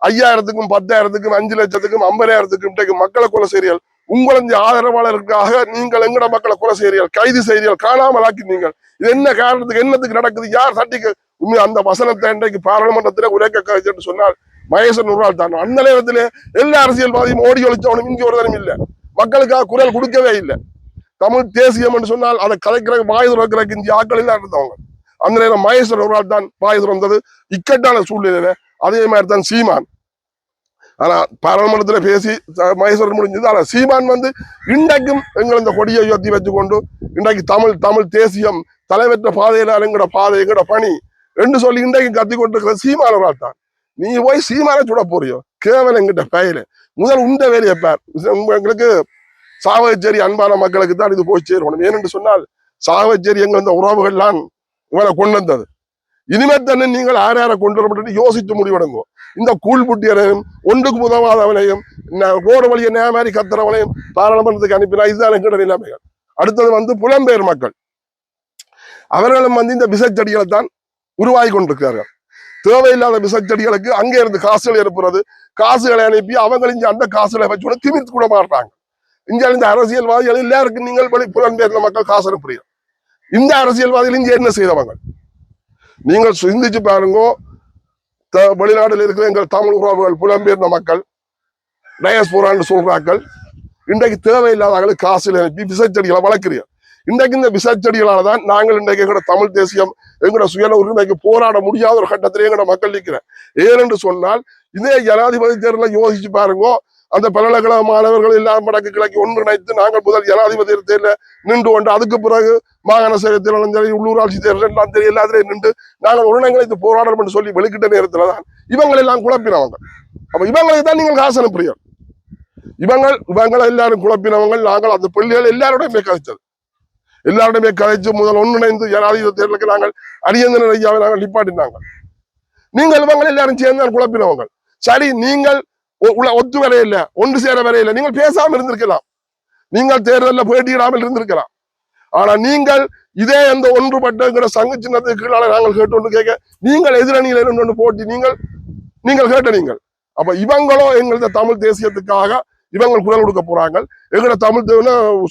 5000க்கும் 10,000க்கும் 5 லட்சத்துக்கும் 50,000க்கும் இன்றைக்கு மக்களை கொலை செய்றீர்கள். உங்களது ஆதரவாளருக்காக நீங்கள் எங்கட மக்களை கொலை செய்றீர்கள், கைது செய்றீர்கள், காணாமல் ஆக்கினீர்கள். இது என்ன காரணத்துக்கு, என்னத்துக்கு நடக்குது, யார் சட்டிக்கு உண்மை? அந்த வசனத்தை இன்றைக்கு பாராளுமன்றத்தில் உரைக்க கழிச்சு சொன்னால் மகேசன் ஒரு ஆள் தான். அந்த நேரத்திலே எல்லா அரசியல்வாதியும் ஓடி ஒழிச்சவனும் இங்கே ஒரு தரம் இல்லை. மக்களுக்காக குரல் கொடுக்கவே இல்லை. தமிழ் தேசியம் என்று சொன்னால் அதை கலைக்கிற வாய் துறக்கிறக்கு இந்திய ஆக்கள் எல்லாம் இருந்தவங்க. அந்த நேரம் மகேஸ்வரன் ஒரு ஆள் தான் வாய் துறந்தது இக்கட்டான சூழ்நிலையில. அதே மாதிரி தான் சீமான். ஆனா பாராளுமன்றத்தில் பேசி மகேஸ்வரன் முடிஞ்சது. ஆனா சீமான் இன்றைக்கும் எங்கள் இந்த கொடியை உயர்த்தி வச்சுக்கொண்டு இன்றைக்கு தமிழ் தேசியம் தலைவற்ற பாதையில எங்கட பாதை எங்கட பணி என்று சொல்லி இன்றைக்கு கத்தி கொண்டிருக்கிற சீமான ஒரு ஆள் தான். நீ போய் சீமான சுட போறியோ? கேவலம் எங்கிட்ட பயில முதல் உண்ட வேலையை பார். எங்களுக்கு சாவகச்சேரி அன்பான மக்களுக்கு தான் இது போய் சேரணும். ஏனென்று சொன்னால் சாவகச்சேரி எங்க இந்த உறவுகள்லாம் உங்களை கொண்டு வந்தது. இனிமே தானே நீங்கள் யாரை கொண்டு வரப்பட்டு யோசித்து முடிவெடுங்கோ. இந்த கூழ்புட்டியரையும் ஒன்றுக்கு உதவாதவனையும் ரோடு வழியை நேமாரி கத்துறவனையும் பாராளுமன்றத்துக்கு அனுப்பினா இதுதான் எங்கிட்ட நிலைமைகள். அடுத்தது புலம்பெயர் மக்கள், அவர்களும் இந்த விசைச்செடிகளை தான் உருவாகி கொண்டிருக்கிறார்கள். தேவையில்லாத விசைச்செடிகளுக்கு அங்கே இருந்து காசுகள் எழுப்புறது, காசுகளை அனுப்பி அவங்க இங்க அந்த காசுகளை வச்சு திமிர்த்து கூட மாட்டாங்க. இங்க இந்த அரசியல்வாதிகள் எல்லாருக்கும் நீங்கள் புலம்பெயர்ந்த மக்கள் காசு அனுப்புறீங்க. இந்த அரசியல்வாதிகள் இங்க என்ன செய்தவங்க நீங்கள் சிந்திச்சு பாருங்க. வெளிநாட்டில் இருக்கிற எங்கள் தமிழ் உறவுகள் புலம்பெயர்ந்த மக்கள் டயஸ்போரான்னு சொல்றாக்கள் இன்றைக்கு தேவையில்லாதவர்களுக்கு காசுல அனுப்பி விசைச்செடிகளை வளர்க்கிறீர்கள். இன்றைக்கு இந்த விசைச்செடிகளால தான் நாங்கள் இன்றைக்கு எங்களோட தமிழ் தேசியம் எங்களோட சுய உரிமைக்கு போராட முடியாத ஒரு கட்டத்திலே எங்களோட மக்கள் நிற்கிறேன். ஏனென்று சொன்னால் இதே ஜனாதிபதி தேர்தலை யோசிச்சு பாருங்க. அந்த பல்கலைக்கழக மாணவர்கள் எல்லாம் வடக்கு கிழக்கு ஒன்றிணைத்து நாங்கள் முதல் ஜனாதிபதி தேர்தலில் நின்று கொண்டு அதுக்கு பிறகு மாகாண சபை தேர்தலும் உள்ளூராட்சி தேர்தல் எல்லாம் தெரியும் எல்லாத்திலையும் நின்று நாங்கள் ஒருங்கிணைத்து போராடணும் என்று சொல்லி வெளிக்கிட்ட நேரத்துல தான் இவங்களை எல்லாம் குழப்பினவங்க. அப்ப இவங்களை தான் நீங்கள் காசு அனுப்புறீர்கள். இவங்களை எல்லாரும் குழப்பினவங்க. நாங்கள் அந்த பிள்ளைகள் எல்லாரோடையுமே கதைச்சது, எல்லாருடையுமே கதைச்சு முதல் ஒன்றிணைந்து ஜனாதிபதி தேர்தலுக்கு நாங்கள் அரியந்தன ஐயாவை நாங்கள் நிப்பாட்டினாங்க. நீங்கள் இவங்க எல்லாரும் சேர்ந்து குழப்பினவங்க. சரி, நீங்கள் ஒத்து வரையில ஒன்று சேர வரையில நீங்கள் பேசாமல் இருந்திருக்கலாம், நீங்கள் தேர்தலில் போட்டியிடாமல் இருந்திருக்கலாம். ஆனா நீங்கள் இதே அந்த ஒன்றுபட்ட சங்க சின்னத்துக்கு கீழால நாங்கள் கேட்டு கேட்க நீங்கள் எதிரணியில் இருந்து போட்டி நீங்கள் கேட்ட நீங்கள். அப்ப இவங்களோ எங்களது தமிழ் தேசியத்துக்காக இவங்க குரல் கொடுக்க போறாங்க, எங்களோட தமிழ்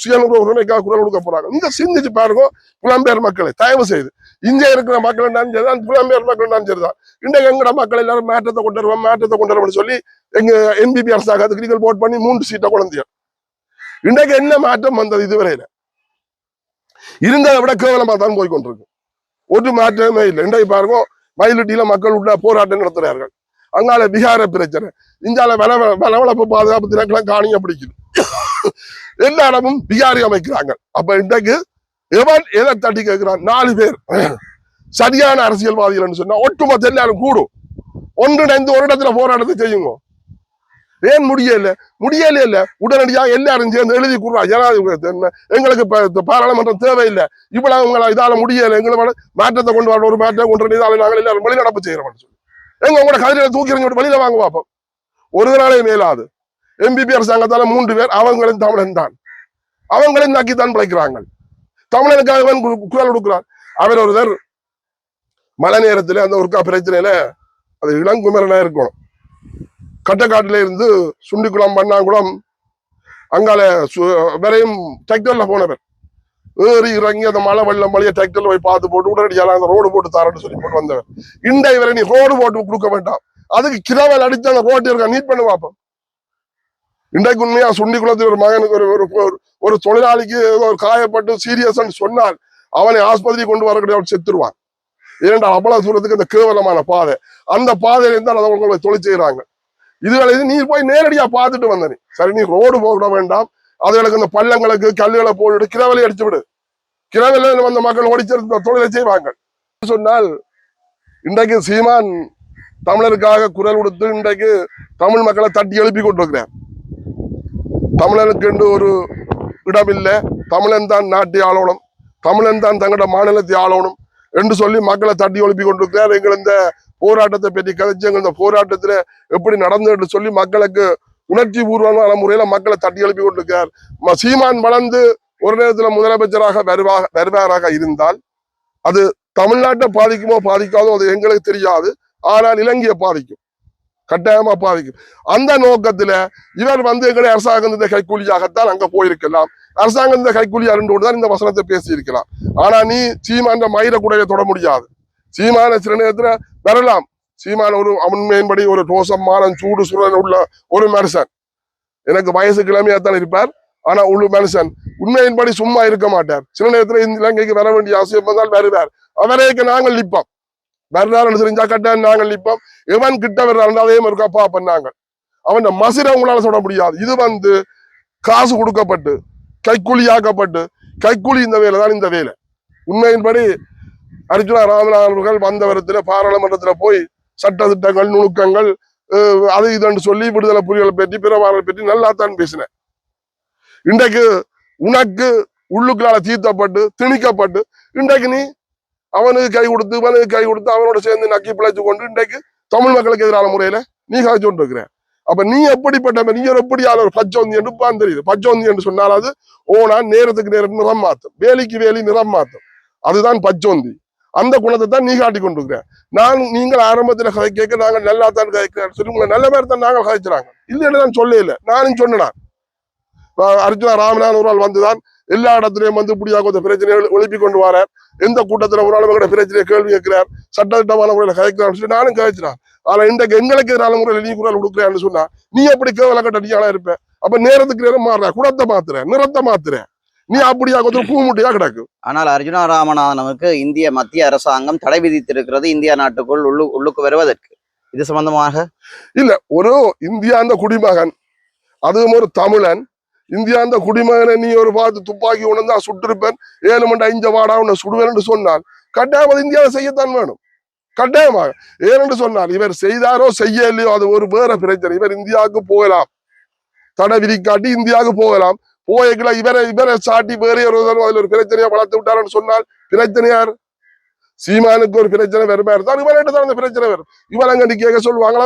சுயநல உரிமைக்காக குரல் கொடுக்க போறாங்க. நீங்க சிந்திச்சு பாருங்க. புலம்பெயர் மக்களை தயவு செய்து இங்க இருக்கிற மக்கள் தான் புலம்பெயர் மக்கள் தான் சரிதான். இன்றைக்கு எங்கட மக்கள் எல்லாரும் மாற்றத்தை கொண்டு வருவோம்னு சொல்லி எங்க என்பிபி அரசாங்கத்துக்கு நீங்கள் போட் பண்ணி 3 சீட்டை குழந்தைய. இன்றைக்கு என்ன மாற்றம் வந்தது? இதுவரையில இருந்ததை விட கேவலமா தான் போய் கொண்டிருக்கு. ஒரு மாற்றமே இல்லை. இன்றைக்கு பாருங்க, மயிலட்டியில மக்கள் உள்ள போராட்டம் நடத்துறார்கள். அங்கால பீகார பிரச்சனை, இங்கால வனவளப்பு பாதுகாப்பு தினக்கெல்லாம் காணிய பிடிக்குது. எல்லா இடமும் பீகாரி அமைக்கிறாங்க. அப்ப இன்றைக்கு எவன் எதை தட்டி கேட்கிறான்? 4 பேர் சரியான அரசியல்வாதிகள் சொன்னா ஒட்டுமொத்த எல்லாரும் கூடும் ஒன்றிணைந்து ஒரு இடத்துல போராட்டத்தை செய்யுங்க. ஏன் முடியல இல்ல உடனடியாக எல்லாரும் சேர்ந்து எழுதி கூடுறா ஜனாதிபதி எங்களுக்கு பாராளுமன்றம் தேவையில்லை, இவ்வளவு உங்களை இதால முடியல, எங்களை மாற்றத்தை கொண்டு வர ஒரு மாற்றம் கொண்டு நாங்கள் எல்லாரும் வெளிநடப்பு செய்யறோம்னு சொல்லி எங்க உங்களோட கதிரையில தூக்கி எறிஞ்சு வெளியில வாங்க பார்ப்போம். ஒரு நாளே மேலாது. எம்பிபி அரசாங்கத்தால 3 பேர் அவங்களும் தமிழன் தான், அவங்களையும் நக்கித்தான் பிழைக்கிறாங்க. தமிழனுக்காக குரல் கொடுக்கிறார். அவர் ஒருத்தர் மழை நேரத்துல அந்த ஒருக்கா பிரச்சனையில அது இளங்குமரனா இருக்கணும், கட்டக்காட்டுல இருந்து சுண்டிக்குளம் பண்ணாங்குளம் அங்கால வரையும் டிராக்டர்ல போனவர் ஏறி இறங்கி அந்த மழை வெள்ளம் வழிய டிராக்டர்ல போய் பார்த்து போட்டு உடனடியாக அந்த ரோடு போட்டு தாரன்னு சொல்லி போட்டு வந்தவர். இண்டை வரை நீ ரோடு போட்டு கொடுக்க வேண்டாம், அதுக்கு கிரவல் அடித்து அந்த ரோட்டு இருக்க நீட் பண்ணி பார்ப்போம். இன்றைக்கு உண்மையா சுண்டிக்குளத்தில் ஒரு மகனுக்கு ஒரு தொழிலாளிக்கு ஒரு காயப்பட்டு சீரியஸ் சொன்னால் அவனை ஆஸ்பத்திரி கொண்டு வரக்கூடிய அவன் செத்துருவான். ஏனென்றால் அவ்வளவு தூரத்துக்கு அந்த கேவலமான பாதை, அந்த பாதையில இருந்தால் அவங்க தொழில் செய்யறாங்க. இதுகளை நீ போய் நேரடியா பார்த்துட்டு வந்த நீ சரி, நீ ரோடு போட வேண்டாம், அதுகளுக்கு இந்த பள்ளங்களுக்கு கல்லுகளை போட்டு கிரவலை அடிச்சு விடு, கிரவல வந்த மக்கள் ஓடிச்சிருந்த தொழிலை செய்வாங்க சொன்னால். இன்றைக்கு சீமான் தமிழருக்காக குரல் கொடுத்து இன்றைக்கு தமிழ் மக்களை தட்டி எழுப்பி கொண்டிருக்கிறார். தமிழனுக்கு என்று ஒரு இடம் இல்லை, தமிழன் தான் நாட்டை ஆளணும், தமிழன் தான் தங்களோட மாநிலத்தை ஆளணும் என்று சொல்லி மக்களை தட்டி எழுப்பி கொண்டிருக்கிறார். எங்கள் இந்த போராட்டத்தை பற்றி கதைச்சு எங்கள் இந்த போராட்டத்துல எப்படி நடந்து சொல்லி மக்களுக்கு உணர்ச்சி பூர்வமான முறையில மக்களை தட்டி எழுப்பி கொண்டிருக்கிறார். சீமான் வளர்ந்து ஒரு நேரத்துல முதலமைச்சராக வருவாராக இருந்தால் அது தமிழ்நாட்டை பாதிக்குமோ பாதிக்காதோ அது எங்களுக்கு தெரியாது, ஆனால் இலங்கையை பாதிக்கும், கட்டாயமா பாதிக்கும். அந்த நோக்கத்துல இவர் எங்களுடைய அரசாங்கத்தை கைக்கூலியாகத்தான் அங்க போயிருக்கலாம், அரசாங்கத்தை கைக்கூலியா தான் இந்த வசனத்தை பேசி இருக்கலாம். ஆனா நீ சீமான மயிர கூடவே தொட முடியாது. சீமான சில நேரத்துல வரலாம், சீமான ஒரு உண்மையின்படி ஒரு ரோசம் மானம் சூடு சுரன் உள்ள ஒரு மனுஷன், எனக்கு வயசு கிழமையாத்தான் இருப்பார், ஆனா உள்ள மனுஷன் உண்மையின்படி சும்மா இருக்க மாட்டார். சில நேரத்துல இந்த இலங்கைக்கு வர வேண்டிய அவசியம் வந்தால் வருவார், அவரேக்கு நாங்கள் நிற்போம், வருவார் தெரிஞ்சா கட்டாயம் நாங்கள் நிற்போம். எவன் கிட்ட வர்றாரு அதே மாதிரி கப்பா பண்ணாங்க, அவன் மசிர உங்களால சொல்ல முடியாது. இது காசு கொடுக்கப்பட்டு கைக்கூலியாக்கப்பட்டு, கைக்கூலி இந்த வேலை தான் இந்த வேலை. உண்மையின்படி அர்ஜுனா ராமநாதன் அவர்கள் வந்த வரத்துல பாராளுமன்றத்துல போய் சட்ட திட்டங்கள் நுணுக்கங்கள் அது இதுன்னு சொல்லி விடுதலை புலிகளை பற்றி பிறவாளரை பற்றி நல்லா தான் பேசினேன். இன்றைக்கு உனக்கு உள்ளுக்களால தீர்த்தப்பட்டு திணிக்கப்பட்டு இன்றைக்கு நீ அவனுக்கு கை கொடுத்து அவனோட சேர்ந்து நக்கி பிழைச்சு கொண்டு இன்றைக்கு தமிழ் மக்களுக்கு எதிரான முறையில நீ காய்ச்சி கொண்டு இருக்கிற. அப்ப நீ எப்படிப்பட்ட நீ எப்படியான ஒரு பச்சோந்தி என்று பான் தெரியுது. பச்சோந்தி என்று சொன்னால் அது நேரத்துக்கு நேரம் நிறம் மாத்தும், வேலிக்கு வேலி நிறம் மாத்தும், அதுதான் பச்சோந்தி. அந்த குணத்தை தான் நீ காட்டி கொண்டிருக்கிற. நீங்கள் ஆரம்பத்துல கதை கேட்க நாங்கள் நல்லா தான் கதைக்கிறேன் சொல்லி உங்களை நல்ல பேர் தான் நாங்கள் கதைச்சுறாங்க இல்லைன்னு நான் சொல்ல இல்லை, நானும் சொன்னேன். அர்ஜுனா ராமநாதன் ஒரு ஆள் வந்துதான் எல்லா இடத்துலயும் இப்படியாக கொஞ்சம் பிரச்சனையை எழுப்பி கொண்டு வரார், எந்த கூட்டத்துல ஒரு ஆள் எங்களோட பிரச்சனையை கேள்வி கேட்கிறார், சட்டத்திட்டமான முறையில கதைக்கிறான்னு சொல்லி நானும் கதைச்சிறான். ஆனா இன்றைக்கு எங்களுக்கு எதிரான முறையில நீ குரல் கொடுக்குறான்னு சொன்னா நீ எப்படி கேவல கட்டடியாளா இருப்ப? அப்ப நேரத்துக்கு நேரம் மாறுற, குடத்தை மாத்துற, நிறத்தை மாத்துற, நீ அப்படியா கொஞ்சம் பூமுட்டியா கிடக்கு. ஆனால் அர்ஜுனா ராமநாதனுக்கு இந்திய மத்திய அரசாங்கம் தடை விதித்திருக்கிறது இந்தியா நாட்டுக்குள் உள்ளுக்கு வருவதற்கு. இது சம்பந்தமாக இல்ல, ஒரு இந்தியா அந்த குடிமகன், அதுவும் ஒரு தமிழன், இந்தியா அந்த குடிமகனை நீ ஒரு பார்த்து துப்பாக்கி உணர்ந்தா சுட்டிருப்பேன் 7 மணி 5 வாடா உன்னை சுடுவேன் என்று சொன்னால் கட்டாயம் அது இந்தியாவை செய்யத்தான் வேணும், கட்டாயமாக. ஏனென்று சொன்னால் இவர் செய்தாரோ செய்யலையோ அது ஒரு வேற பிரச்சனை. இவர் இந்தியாவுக்கு போகலாம், தடை விதிக்காட்டி இந்தியாவுக்கு போகலாம், போய்க்கல இவரை சாட்டி வேற அதில் ஒரு பிரச்சனையை வளர்த்து விட்டாருன்னு சொன்னால் பிரச்சனையார் சீமானுக்கு ஒரு பிரச்சனை வருமாறு தான் இவர்கிட்ட தான் அந்த பிரச்சனை வரும். இவர் அங்க கேட்க சொல்லுவாங்களா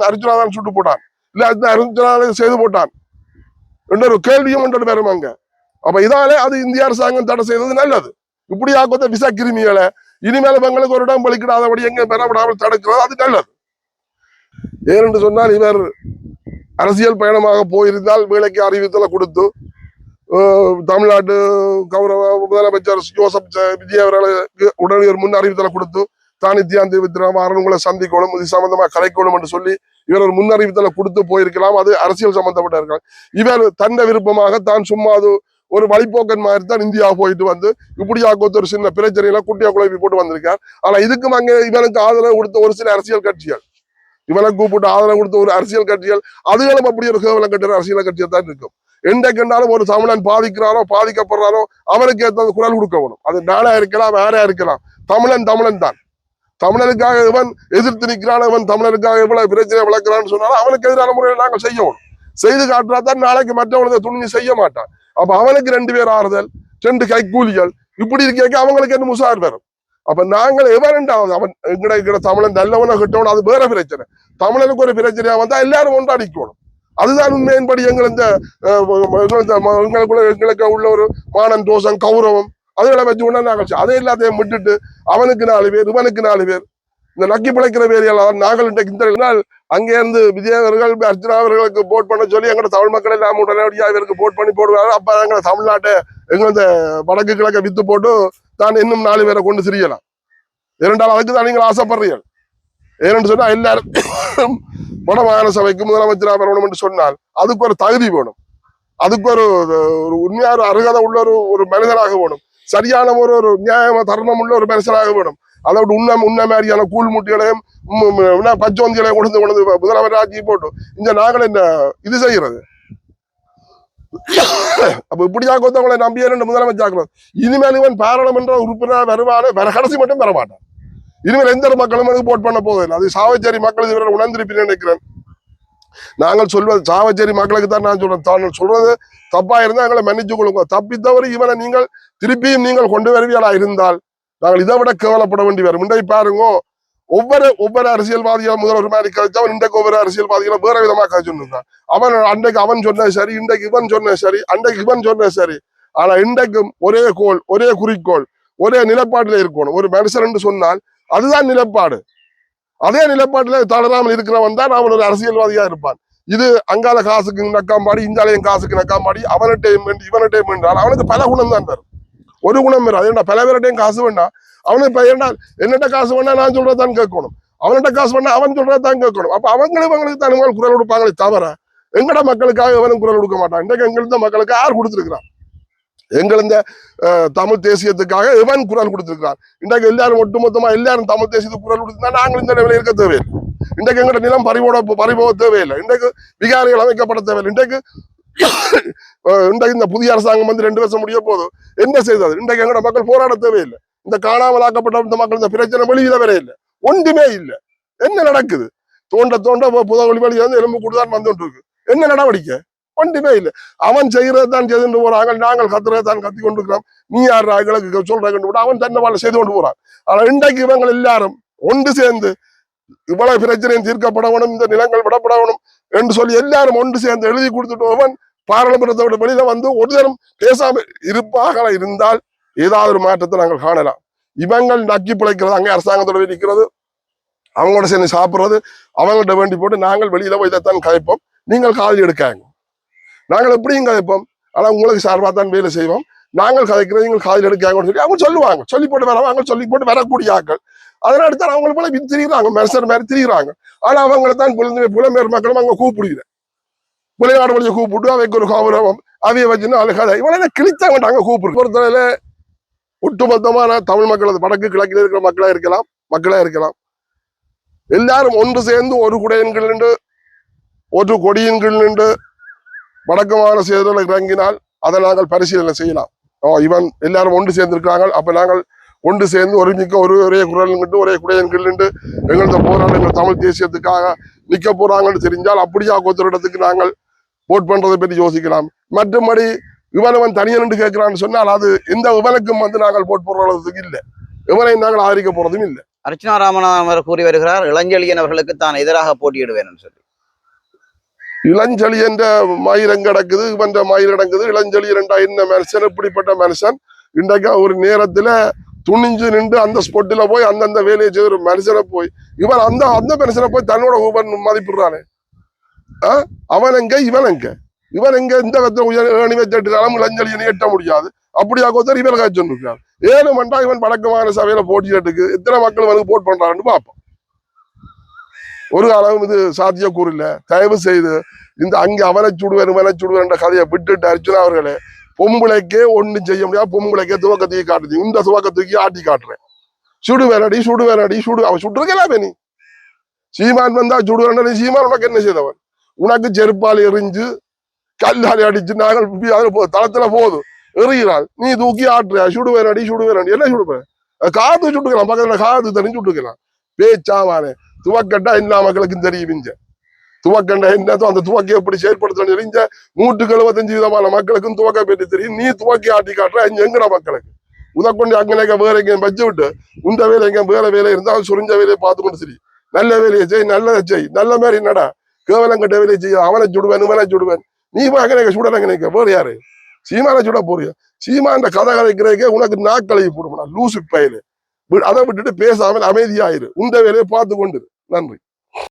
அர்ஜுனா தான் சுட்டு போட்டான், இல்ல அர்ஜுனா செய்து போட்டான் என்ற ஒரு கேள்வியும் ஒன்று வரும் அங்க. அப்ப இதாலே அது இந்திய அரசாங்கம் தடை செய்தது நல்லது. இப்படி ஆக்கத்த விசா கிருமிகளை இனிமேல பெங்களுக்கு ஒரு இடம் பலிக்கிடாதபடி எங்க பெறப்படாமல் தடுக்கிறது அது நல்லது. ஏனென்று சொன்னால் இவர் அரசியல் பயணமாக போயிருந்தால் வேலைக்கு அறிவித்தலை கொடுத்து தமிழ்நாட்டு கௌரவ முதலமைச்சர் ஜோசப் விஜய் அவர்களுக்கு உடனே ஒரு முன் அறிவித்தலை கொடுத்து தான் நித்யாந்தி வித்ராமாறன் சந்திக்கணும், இது சம்பந்தமா கலைக்கணும் என்று சொல்லி இவர் ஒரு முன் அறிவித்தலை கொடுத்து போயிருக்கலாம். அது அரசியல் சம்பந்தப்பட்ட இருக்கலாம். இவர் தன்னை விருப்பமாக தான் சும்மா அது ஒரு வழிபோக்கன் மாதிரி தான் இந்தியா போயிட்டு வந்து இப்படியா ஒரு சின்ன பிரச்சனையில குட்டியா குழப்பி போட்டு வந்திருக்கார். ஆனா இதுக்கும் அங்கே இவனுக்கு ஆதரவு கொடுத்த ஒரு சில அரசியல் கட்சிகள், இவனை கூப்பிட்டு ஆதரவு கொடுத்த ஒரு அரசியல் கட்சிகள், அதுகளும் அப்படி ஒரு கேவலம் கட்டுற அரசியல் கட்சிகள் தான் இருக்கும். என்றைக்குண்டாலும் ஒரு தமிழன் பாதிக்கிறானோ பாதிக்கப்படுறானோ அவனுக்கு ஏற்றது குரல் கொடுக்க வேணும். அது நானா இருக்கலாம், வேறையா இருக்கலாம், தமிழன் தமிழன் தான். தமிழனுக்காக இவன் எதிர்த்து நிற்கிறான், இவன் தமிழனுக்காக இவ்வளவு பிரச்சனை விளக்குறான்னு சொன்னாலும் அவனுக்கு எதிரான முறையில் நாங்கள் செய்யணும். செய்து காட்டுறாதான் நாளைக்கு மற்றவனுக்கு துணிஞ்சு செய்ய மாட்டான். அப்ப அவனுக்கு 2 பேர் ஆறுதல், 2 கைக்கூலிகள், இப்படி இருக்க அவங்களுக்கு என்ன முசார் வரும். அப்ப நாங்கள் எவரெண்டாவது அவன் எங்கட தமிழன் நல்லவன கிட்டவன அது வேற பிரச்சனை. தமிழனுக்கு ஒரு பிரச்சனையா வந்தா எல்லாரும் ஒன்றாடிக்கணும். அதுதான் உண்மையின்படி எங்களுக்கு உள்ள ஒரு மானம், தோஷம், கௌரவம் அதுகளை வச்சு கொண்டா நாங்கள் அதை எல்லாத்தையும் விட்டுட்டு அவனுக்கு 4 பேர் இவனுக்கு 4 பேர் இந்த நக்கி பிழைக்கிற வேலையால் நாங்கள் இன்றைக்கு இந்த நாள் அங்கே இருந்து விஜய் அவர்கள் அர்ச்சனா அவர்களுக்கு போட் பண்ண சொல்லி எங்களோட தமிழ் மக்கள் எல்லாம் உடனடியாக இவருக்கு போட் பண்ணி போடுவாங்க. அப்ப எங்களை தமிழ்நாட்டை எங்களது வடக்கு கிழக்க வித்து போட்டு தான் இன்னும் 4 பேரை கொண்டு சிரியலாம். இரண்டாவது அதுக்கு தான் நீங்கள் ஆசைப்படுறீர்கள். ஏன்னு சொன்னா எல்லாரும் வட மாகாண சபைக்கு முதலமைச்சராக வரணும் என்று சொன்னால் அதுக்கு ஒரு தகுதி வேணும். அதுக்கு ஒரு உண்மையான அருகதை உள்ள ஒரு மனிதனாக வேணும். சரியான ஒரு நியாயமா தர்மம் உள்ள ஒரு மனுஷனாக வேணும். அதோட உன்ன மாதிரியான கூழ் முட்டிகளையும் பச்சோந்திகளையும் கொண்டு முதலமைச்சர் ஆட்சி போட்டு இந்த நாங்கள் என்ன இது செய்யறது. அப்ப இப்படியா கொத்தவங்களை நம்பியே முதலமைச்சர் இனிமேல் இவன் பாராளுமன்ற உறுப்பினர் வருவான கடைசி மட்டும் வர மாட்டான். இனிமேல் எந்த மக்களும் அதுக்கு போட் பண்ண போகுது. அது சாவச்சேரி மக்கள் இவர்கள் உணர்ந்திருப்பேன் நினைக்கிறேன். நாங்கள் சொல்வது சாவச்சேரி மக்களுக்கு தான் நான் சொல்றேன். தான் சொல்றது தப்பா இருந்தா எங்களை மன்னிச்சு கொள்ளுங்க. தப்பித்தவரை இவனை நீங்கள் திருப்பியும் நீங்கள் கொண்டு வருவீங்களா இருந்தால் நாங்கள் இதை விட கேவலப்பட வேண்டி வரும். இன்றைக்கு பாருங்க, ஒவ்வொரு அரசியல்வாதிகளும் முதல் ஒரு மாதிரி கழிச்சவன் இன்றைக்கு ஒவ்வொரு அரசியல்வாதிகளும் வேற விதமா கழிச்சுருந்தான். அவன் அன்றைக்கு அவன் சொன்னது சரி, இன்றைக்கு இவன் சொன்னது சரி, அன்றைக்கு இவன் சொன்னது சரி. ஆனா இன்றைக்கும் ஒரே கோல், ஒரே குறிக்கோள், ஒரே நிலப்பாட்டில இருக்கணும். ஒரு மனுஷன் என்று சொன்னால் அதுதான் நிலப்பாடு. அதே நிலப்பாட்டில தளராமல் இருக்கிறவன் தான் அவன் ஒரு அரசியல்வாதியா இருப்பான். இது அங்கால காசுக்கு நக்காம்பாடி, இந்தாலையும் காசுக்கு நக்காம்பாடி, அவன்கிட்டையும் இவன்கிட்டையும் என்றால் அவனுக்கு பல குணம் தான் வரும். ஒரு குணம் வரும். அது என்ன பல பேர்கிட்டையும் காசு வேண்டாம். அவனுக்கு இப்ப என்ன என்னட்ட காசு வேணா நான் சொல்றதான் கேட்கணும், அவன்கிட்ட காசு வேணா அவன் சொல்றதான் கேட்கணும். அப்ப அவங்களுக்கு தான் குரல் கொடுப்பாங்களே தவிர எங்கட மக்களுக்காக அவனும் குரல் கொடுக்க மாட்டான். இன்றைக்கு எங்களுக்கு மக்களுக்கு யார் கொடுத்திருக்கிறான்? எங்கள் இந்த தமிழ் தேசியத்துக்காக எவன் குரல் கொடுத்திருக்கிறான்? இன்றைக்கு எல்லாரும் ஒட்டுமொத்தமா எல்லாரும் தமிழ் தேசியத்துக்கு குரல் கொடுத்திருந்தா நாங்கள் இந்த நிலையில இருக்க தேவையில்லை. இன்றைக்கு எங்கட நிலம் பறிபோக தேவையில்லை. இன்றைக்கு விகாரிகள் அமைக்கப்பட தேவையில்லை. இன்றைக்கு இந்த புதிய அரசாங்கம் வந்து 2 வருஷம் முடிய போதும். என்ன செய்தது? இன்றைக்கு எங்கட மக்கள் போராட தேவையில்லை. இந்த காணாமலாக்கப்பட்ட இந்த மக்கள் இந்த பிரச்சனை வெளியில வர இல்லை, ஒன்றுமே இல்லை. என்ன நடக்குது? தோண்ட புதவெளி வழி வந்து எலும்பு கூடுதான் வந்துட்டு இருக்கு. என்ன நடவடிக்கை? ஒன்றுமே இல்லை. அவன் செய்யறதுதான் செய்து போறாங்க, நாங்கள் கத்துறதான் கத்தி கொண்டு இருக்கிறோம். நீ யார் எங்களுக்கு சொல்ற அவன் தன்னை வாழ செய்து கொண்டு போறான். ஆனா இன்றைக்கு இவங்க எல்லாரும் ஒன்று சேர்ந்து இவ்வளவு பிரச்சனையும் தீர்க்கப்படணும், இந்த நிலங்கள் விடப்படணும் என்று சொல்லி எல்லாரும் ஒன்று சேர்ந்து எழுதி கொடுத்துட்டு அவன் பாராளுமன்றத்தோட வெளியில வந்து ஒரு தரம் பேசாம இருப்பாக இருந்தால் ஏதாவது ஒரு மாற்றத்தை நாங்கள் காணலாம். இவங்கள் நக்கி பிழைக்கிறது, அங்கே அரசாங்கத்தோட நிற்கிறது, அவங்களோட சேர்ந்து சாப்பிடுறது, அவங்கள்ட்ட வேண்டி போட்டு நாங்கள் வெளியில போய் இதைத்தான் கதைப்போம், நீங்கள் காதலி எடுக்காங்க. நாங்கள் எப்படியும் கதைப்போம், ஆனா உங்களுக்கு சார்பாக தான் வேலை செய்வோம். நாங்கள் கதைக்கிறது நீங்கள் காதலி எடுக்காங்கன்னு சொல்லி அவங்க சொல்லுவாங்க. சொல்லி போட்டு வரவாங்க, சொல்லி போட்டு வரக்கூடிய ஆக்கள். அதனால தான் அவங்களை போல திரிகிறாங்க, மனுஷர் மாதிரி திரிகிறாங்க. ஆனா அவங்களை தான் புலம்பெயர் மக்களும் அங்க கூப்பிடுகிறேன். விளையாடு வழியை கூப்பிட்டு அவைக்கு ஒரு கௌரவம் அவைய வச்சுன்னு அழகாத இவளை கிழித்தாங்க அங்க கூப்பிடு. பொறுத்தவரையில ஒட்டுமொத்தமான தமிழ் மக்கள் வடக்கு கிழக்கில் இருக்கிற மக்களா இருக்கலாம் எல்லாரும் ஒன்று சேர்ந்து ஒரு குடையின் கீழ் நின்று ஒரு கொடியின் கீழ் நின்று வடக்கமான செய்திகளை இறங்கினால் அதை நாங்கள் பரிசீலனை செய்யலாம். இவன் எல்லாரும் ஒன்று சேர்ந்திருக்கிறாங்க, அப்ப நாங்கள் ஒன்று சேர்ந்து ஒருமிக்க ஒரே குரல் நின்று ஒரே குடையின் கீழ் நின்று எங்களது போராட்டங்கள் தமிழ் தேசியத்துக்காக நிக்க போறாங்கன்னு தெரிஞ்சால் அப்படியா ஒருத்தர் இடத்துக்கு நாங்கள் போட் பண்றதை பற்றி யோசிக்கலாம். மற்றபடி இவன் தனியன் கேட்கிறான்னு சொன்னால் அது எந்த இவனுக்கும் வந்து நாங்கள் போட் போடுறதுக்கு இல்லை, இவனை நாங்கள் ஆதரிக்க போறதும் இல்லை. அர்ச்சனா ராமநாதன் அவர் கூறி வருகிறார், இளஞ்செழியன் அவர்களுக்கு தான் எதிராக போட்டியிடுவேன் சொல்லி. இளஞ்செழி என்ற மயிரம் கிடக்குது, இவன் மயிர் கிடக்குது. இளஞ்செழியன் என்ற என்ன மனுஷன், இப்படிப்பட்ட மனுஷன் இன்றைக்கு ஒரு நேரத்துல துணிஞ்சு நின்று அந்த ஸ்பொட்டில போய் அந்தந்த வேலையை செய்த ஒரு மனுஷனை போய் இவன் அந்த மனுஷனை போய் தன்னோட மதிப்பிடுறானே. அவன் எங்க இவன் எங்க இந்த அணி வச்சிட்டாலும் இளஞ்செழியனை எட்ட முடியாது. அப்படியா கோத்தர் இவன் காய்ச்சொன்னிருக்கான். ஏழுமண்டா இவன் வடக்கமான சபையில போட்டியிட்டு எத்தனை மக்கள் இவனுக்கு போட் பண்றான்னு பார்ப்போம். ஒரு காலம் இது சாத்தியக்கூறு இல்லை. தயவு செய்து இந்த அங்கே அவனை சுடுவேன் என்ற கதையை விட்டுட்டு அர்ச்சனா அவர்களே பொம்பளைக்கே ஒண்ணும் செய்ய முடியாது, பொம்பளைக்கே துவக்கத்துக்கு காட்டுது, இந்த துவக்கத்துக்கு ஆட்டி காட்டுறேன். சுடு வேணாடி சுடு வேணாடி சுடு, அவன் சுட்டுருக்கலாமே நீ. சீமான் வந்தா சுடு வேணாடி, சீமான் உனக்கு என்ன செய்தவன்? உனக்கு செருப்பால் எரிஞ்சு கல்லால் அடிச்சு நாங்கள் தளத்துல போதும் எறிகிறாள், நீ தூக்கி ஆட்டுறியா சுடு வேணாடி சுடு வேணாடி. என்ன சுடுப்பேன்? காத்து சுட்டுக்கலாம், பக்கத்துல காத்து தண்ணி சுட்டுக்கலாம். பேச்சாவானே துவக்கட்டா எல்லா மக்களுக்கும் தெரியும். இஞ்ச துவக்கண்டா என்னதோ அந்த துவக்கை எப்படி செயல்படுத்த இஞ்ச 175 விதமான மக்களுக்கும் துவக்க பெற்று தெரியும். நீ துவக்கி ஆட்டி காட்டுற எங்கட மக்களுக்கு உதக்கொண்டு அங்கே வேற எங்கேயும் வச்சு விட்டு உண்ட வேலை எங்க வேலை இருந்தா சுரிஞ்ச வேலையை பார்த்து கொண்டு சரி, நல்ல வேலையை செய், நல்லதை செய், நல்ல மாதிரி என்னடா கேவலம் கட்ட வேலையை செய்ய, அவனை சுடுவேன் இவனை சுடுவேன். நீ அங்கே சுடலங்க வேறு யாரு? சீமான சுட போறியா? சீமான கதை கதைக்கிறதுக்கே உனக்கு நாக்களையை போடுமா லூசு பயில. அதை விட்டுட்டு பேசாமல் அமைதியாயிரு, உண்ட வேலையை பார்த்து கொண்டு. நன்றி.